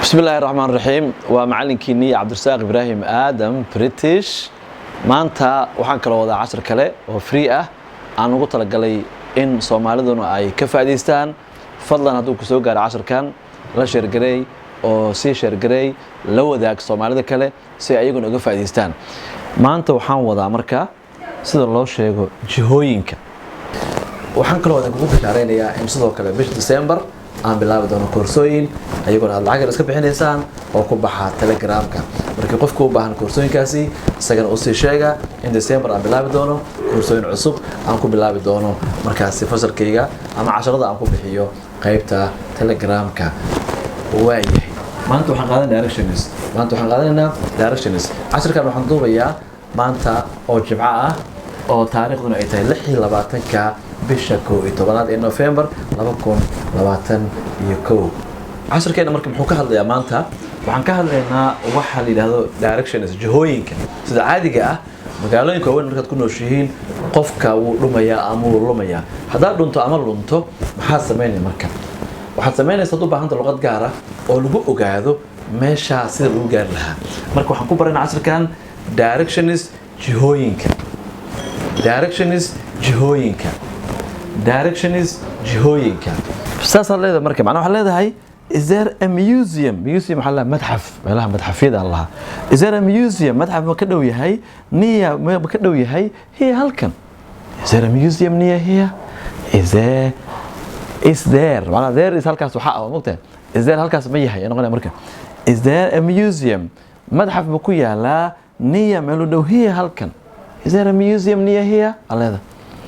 بسم الله الرحمن الرحيم ومعلنكيني عبد الرزاق إبراهيم آدم بريتش maanta waxaan kala wadaa cashar kale oo free ah aan ugu talagalay in Soomaaliduna ay ka faa'iideystaan fadlan hadduu ku soo gaaro casharkan la share gareey oo si share gareey la wadaag Soomaalida kale si ayaguna uga faa'iideystaan maanta waxaan wadaa marka sida loo sheego jihooyinka waxaan kala wadaa ugu bishaareynaya in sidoo kale bisha December aan bilaabi doono koorsooyin ayagoo aad lacag iska bixinaysaan oo ku baxa Telegramka markii qofku u baahan koorsooyinkaasi isagana u sii sheega in December aan bilaabi doono koorsooyin cusub aan ku bilaabi doono markaas fasalkayga ama casharada aan ku bixiyo qaybta Telegramka waayahay maanta waxaan qaadanaynaa directions casharkan waxaan duubayaa maanta oo Jimco ah oo taariikhduna ay tahay 26ka bisha 11 ee November 2021 casharkeena marka muxuu ka hadlayaa maanta waxaan ka hadlaynaa waxa la yiraahdo directions jihooyinka sida caadiga ah magaalooyinka weyn markaad ku nooshihiin qofka uu dhumaya ama uu lumaya hadaa dhunto ama lunto maxaa sameynay marka waxaad sameynaysaa u baahanta luqad gaar ah oo lagu ogaado meesha sida lagu gaar lahaa marka waxaan ku baranaa casharkan directions jihooyinka ساسا لهذا مركب معناه هذا هاي is there a museum محل متحف مالها متحفيد الله is there a museum متحف مكدوي هاي نية مكدوي هاي هي هالكن is there a museum نية هي is there معناه there is هالكاس وحقه مقطع is there هالكاس مية هاي أنا قلنا مركب is there a museum متحف مكوية لا نية ملودو هي هالكن is there a museum نية هي الله هذا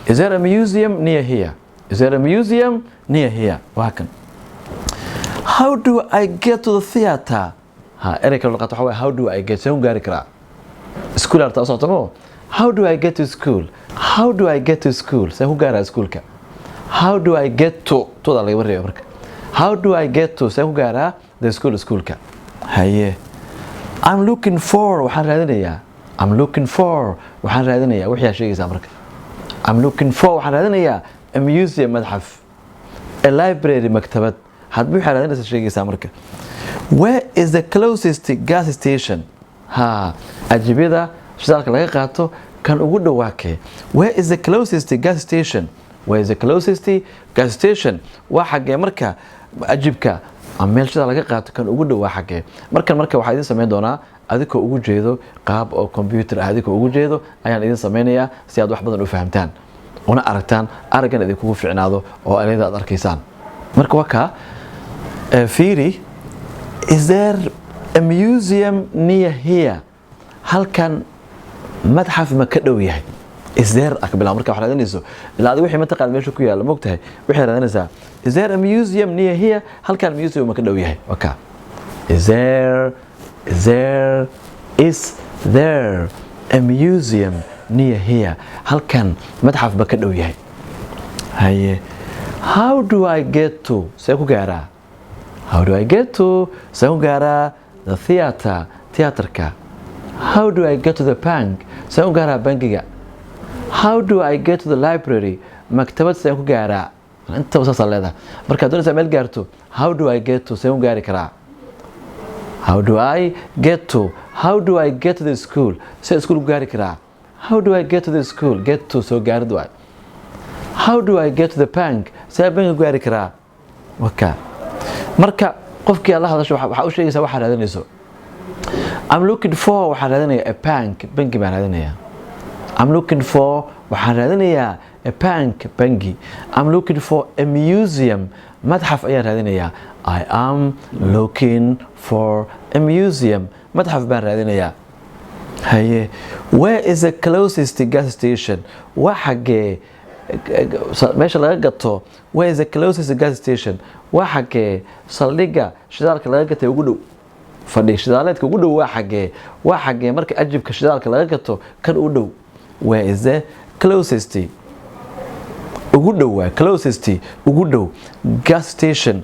is there a museum near here is there a museum near here وهكذا how do I get to the theater إريك اللغة حوالي how do I get سهم قاري كرا school أرتا أصعطمو how do I get to school سهم قاري school كا how do I get to تودا اللي يوري أمرك how do I get to سهم قاري the school كا هاي I'm looking for وحان رادنيا وحيا شيء أمرك I'm looking for waxaan raadinayaa a museum madxaf a library maktabad hadba waxaan raadinaysaa sheegaysaa marka where is the closest gas station ajibida shidaalka laga qaato kan ugu dhawaakee where is the closest gas station waa xagee marka ajibka ama meel shidaal laga qaato kan ugu dhawaa xagee marka waxaa idin sameyn doonaa adikoo ugu jeedo qaab oo computer ah adikoo ugu jeedo ayaan idin sameynayaa si aad wax badan u fahamtaan una aragtaan aragan idin kugu ficnaado oo aleeda aad arkaysaan marka waka fiiri is there a museum near here halkan madxaf ma ka dhow yahay is there akbila marka wax raadinayso ilaa adigu wixii mataqaan meesha ku yaala moogtahay wixii raadinaysaa is there a museum near here halkan museum ma ka dhow yahay waka is there a museum near here halkan madxaf ba ka dhow yahay haye how do I get to see ku gaaraa the theaterka how do I get to the bank see ku gaaraa bankiga how do I get to the library maktabad see ku gaaraa inta wasaas leedahay marka doonaysaa meel gaarto how do I get to see ku gaari karaa how do I get to the school see school ku gaari karaa how do I get to the school get to so gaarid waay how do I get to the bank see bank ku gaari karaa waka marka qofkii alla hadasho waxa u sheegaysaa waxa raadinayso I'm looking for waxa raadinaya a bank banki baan raadinaya I'm looking for waxa raadinaya a banki I'm looking for a museum madxaf ayaan raadinaya I am looking for a museum madxaf baan raadinaya haye where is the closest gas station waa xagee meesha laga gato where is the closest gas station waa xagee saldhiga shidaalka laga gatay ugu dhow fadhi shidaaleedka ugu dhow waa xagee marka ajibka shidaalka laga gato kan ugu dhow where is the closest ugu dhow gas station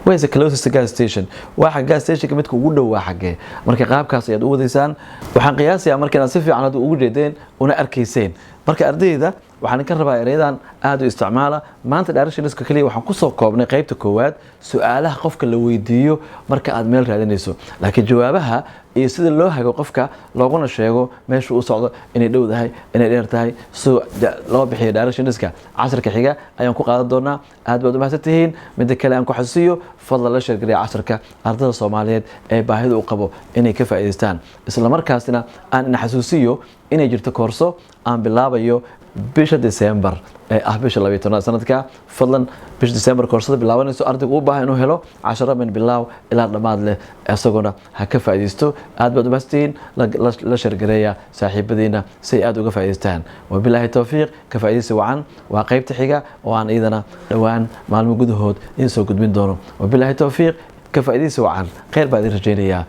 where is the closest gas station waxa gas station midka ugu dhow waa xagee marka qaabkaas ayaad u wadaysaan waxaan qiyaasayaa marka inaad si fiican ugu jeedeen una arkayseen marka ardayda waxaan ka rabaa erayadan aad u isticmaala maanta directionska kaliya waxaan ku soo koobnay qaybta koowaad su'aalaha qofka la weydiiyo marka aad meel raadinayso laakiin jawaabaha iyo sida loo hago qofka looguna sheego meesha uu socdo inay dhowdahay inay dheer tahay soo loo bixiyo directionska casharka xiga ayaan ku qaadan doonaa aad baad u mahadsantihiin mid kale aan ku xasuusiyo fadlan la sheer gareeya casharka ardayda Soomaaliyeed ee baahida u qabo inay ka faa'iideystaan isla markaasina aan xasuusiyo inay jirto koorso aan bilaabayo bisha December bisha 12 sanadka fadlan bisha December koorsada bilaabanayso ardaygu u baahan inuu helo 10 min bilaaw ilaa dhamaad leh isaguna ha ka faa'iideysto aad baad u mahadsantihiin la shargareeya saaxiibadiina si aad uga faa'iideystaan wabillahi tawfiiq ka faa'iideysi wacan waa qaybta xiga oo aan idana dhawaan maalmo gudahood in soo gudbin doono wabillahi tawfiiq ka faa'iideysi wacan khayr baad idin rajaynayaa